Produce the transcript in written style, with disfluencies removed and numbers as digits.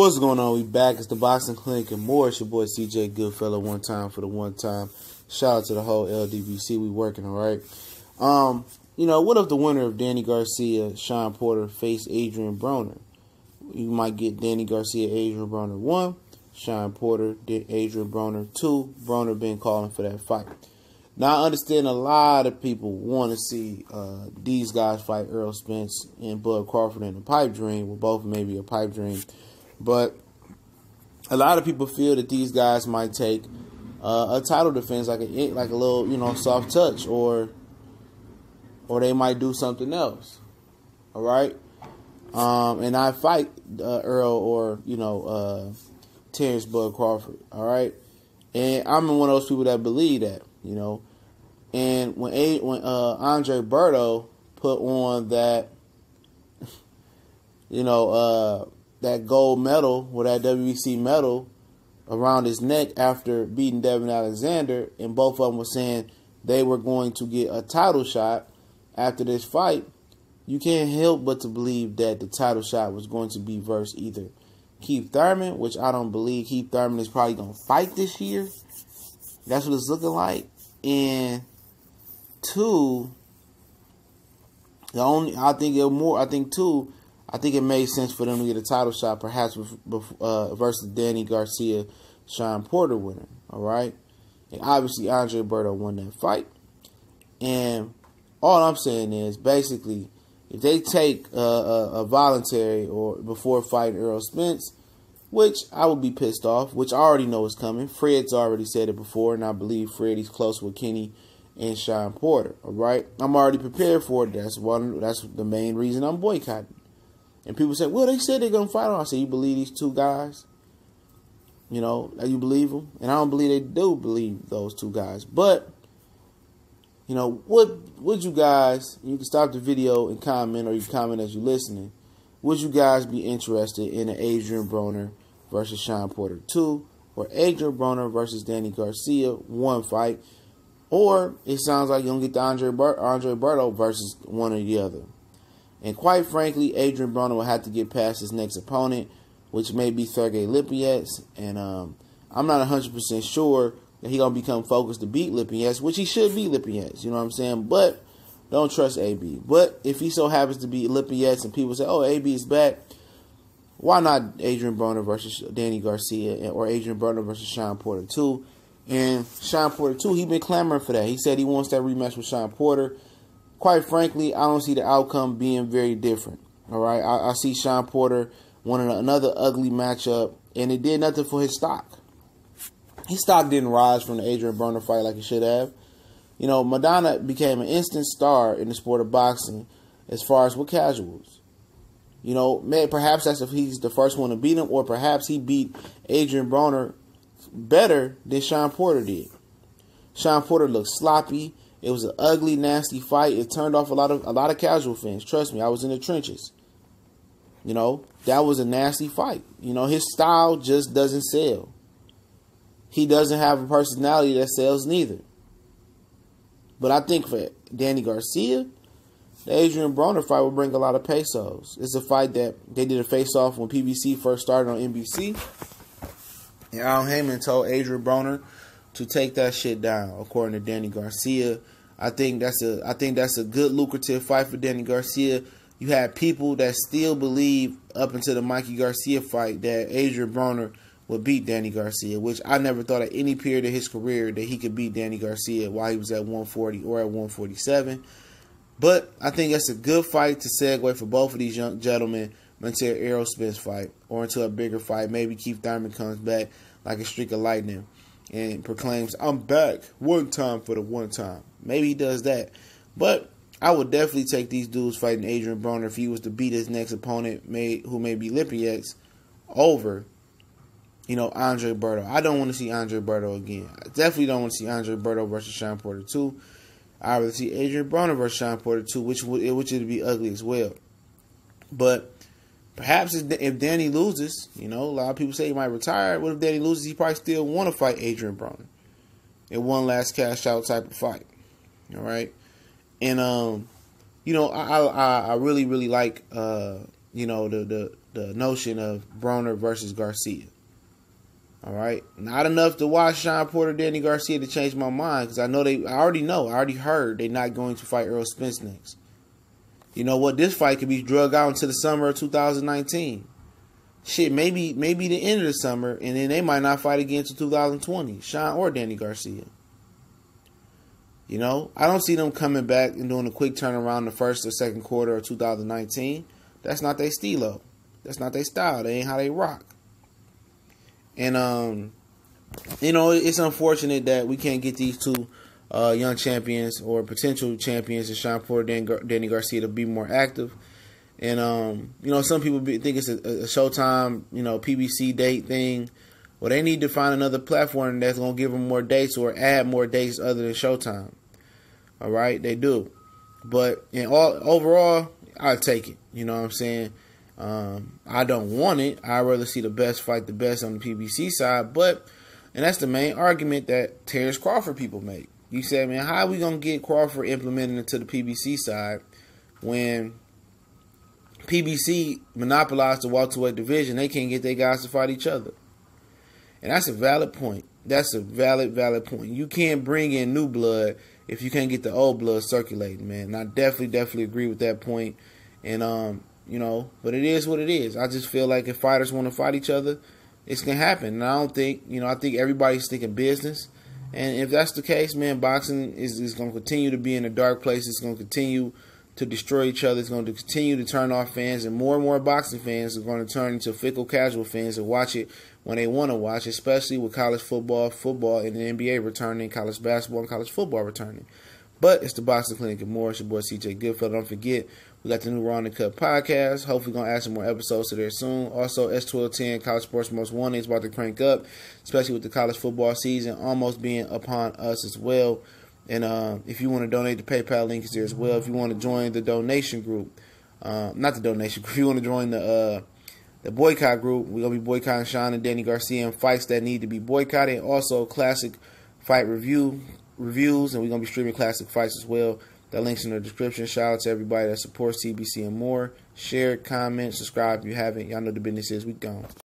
What's going on? We back. It's the Boxing Clinic and more. It's your boy CJ Goodfellow. One time for the one time. Shout out to the whole LDBC. We working, all right. What if the winner of Danny Garcia, Shawn Porter faced Adrien Broner? You might get Danny Garcia, Adrien Broner 1, Shawn Porter, Adrien Broner 2. Broner been calling for that fight. Now I understand a lot of people want to see these guys fight Errol Spence and Bud Crawford in a pipe dream. Well, both maybe a pipe dream. But a lot of people feel that these guys might take a title defense, like a little, soft touch, or they might do something else. All right, and I fight Earl or Terrence Bud Crawford. All right, and I'm one of those people that believe that, And when Andre Berto put on that, that gold medal or that WBC medal around his neck after beating Devin Alexander, and both of them were saying they were going to get a title shot after this fight, you can't help but to believe that the title shot was going to be versus either Keith Thurman, which I don't believe Keith Thurman is probably going to fight this year. That's what it's looking like. And two, I think it made sense for them to get a title shot, perhaps versus Danny Garcia, Shawn Porter winner. All right, and obviously Andre Berto won that fight. And all I'm saying is, basically, if they take a voluntary or before fighting Errol Spence, which I would be pissed off, which I already know is coming. Fred's already said it before, and I believe Freddie's close with Kenny and Shawn Porter. All right, I'm already prepared for it. That's the main reason I'm boycotting. And people say, well, they said they're going to fight on. I say, you believe these two guys? You believe them? And I don't believe they do believe those two guys. But, would you guys, you can stop the video and comment, or you can comment as you're listening, would you guys be interested in an Adrien Broner versus Shawn Porter 2, or Adrien Broner versus Danny Garcia 1 fight, or it sounds like you're going to get the Andre Berto versus one or the other? And quite frankly, Adrien Broner will have to get past his next opponent, which may be Sergey Lipinets. And I'm not 100% sure that he's going to become focused to beat Lipinets, which he should beat Lipinets. You know what I'm saying? But don't trust AB. But if he so happens to beat Lipinets and people say, oh, AB is back, why not Adrien Broner versus Danny Garcia, or Adrien Broner versus Shawn Porter 2? And Shawn Porter 2, he's been clamoring for that. He said he wants that rematch with Shawn Porter. Quite frankly, I don't see the outcome being very different. All right, I see Shawn Porter wanting another ugly matchup, and it did nothing for his stock. His stock didn't rise from the Adrien Broner fight like it should have. Madonna became an instant star in the sport of boxing as far as with casuals. Perhaps that's if he's the first one to beat him, or perhaps he beat Adrien Broner better than Shawn Porter did. Shawn Porter looked sloppy. It was an ugly, nasty fight. It turned off a lot of casual fans. Trust me, I was in the trenches. That was a nasty fight. His style just doesn't sell. He doesn't have a personality that sells neither. But I think for Danny Garcia, the Adrien Broner fight will bring a lot of pesos. It's a fight that they did a face-off when PBC first started on NBC. And Al Heyman told Adrien Broner to take that shit down, according to Danny Garcia. I think that's a good lucrative fight for Danny Garcia. You had people that still believe up until the Mikey Garcia fight that Adrien Broner would beat Danny Garcia, which I never thought at any period of his career that he could beat Danny Garcia while he was at 140 or at 147. But I think that's a good fight to segue for both of these young gentlemen until Errol Spence fight, or until a bigger fight. Maybe Keith Thurman comes back like a streak of lightning and proclaims, I'm back, one time for the one time. Maybe he does that. But I would definitely take these dudes fighting Adrien Broner if he was to beat his next opponent, who may be Lipinets, over, Andre Berto. I don't want to see Andre Berto again. I definitely don't want to see Andre Berto versus Shawn Porter 2. I would see Adrien Broner versus Shawn Porter 2, which would be ugly as well. But perhaps if Danny loses, a lot of people say he might retire. What if Danny loses? He probably still want to fight Adrien Broner in one last cash out type of fight. All right, and I really like the the notion of Broner versus Garcia. All right, not enough to watch Shawn Porter, Danny Garcia to change my mind, because I already heard they're not going to fight Earl Spence next. You know what? This fight could be drug out into the summer of 2019. Shit, maybe the end of the summer, and then they might not fight again until 2020, Shawn or Danny Garcia. You know, I don't see them coming back and doing a quick turnaround in the first or second quarter of 2019. That's not their stilo. That's not their style. That ain't how they rock. And, you know, it's unfortunate that we can't get these two young champions or potential champions, and Shawn Porter, Danny Garcia, to be more active. And, you know, some people think it's a Showtime, you know, PBC date thing. Well, they need to find another platform that's going to give them more dates or add more dates other than Showtime. All right? They do. But overall, I'll take it. You know what I'm saying? I don't want it. I'd rather see the best fight the best on the PBC side. And that's the main argument that Terrence Crawford people make. You said, man, how are we going to get Crawford implemented into the PBC side when PBC monopolized the welterweight division? They can't get their guys to fight each other. And that's a valid point. That's a valid point. You can't bring in new blood if you can't get the old blood circulating, man. And I definitely agree with that point. And, you know, but it is what it is. I just feel like if fighters want to fight each other, it's going to happen. And I don't think, you know, I think everybody's thinking business. And if that's the case, man, boxing is going to continue to be in a dark place. It's going to continue to destroy each other. It's going to continue to turn off fans. And more boxing fans are going to turn into fickle casual fans and watch it when they want to watch, especially with college football, and the NBA returning, college basketball, and college football returning. But it's the Boxing Clinic and more. It's your boy CJ Goodfellow. Don't forget, we got the new Raw and the Cut podcast. Hopefully, going to add some more episodes to there soon. Also, S1210, College Sports Most Wanted, is about to crank up, especially with the college football season almost being upon us as well. And if you want to donate, the PayPal link is there as well. If you want to join the donation group, not the donation group, if you want to join the Boycott Group, we're going to be boycotting Shawn and Danny Garcia in fights that need to be boycotted. Also, classic fight reviews, and we're going to be streaming classic fights as well. That link's in the description. Shout out to everybody that supports TBC and more. Share, comment, subscribe if you haven't. Y'all know the business is. We gone.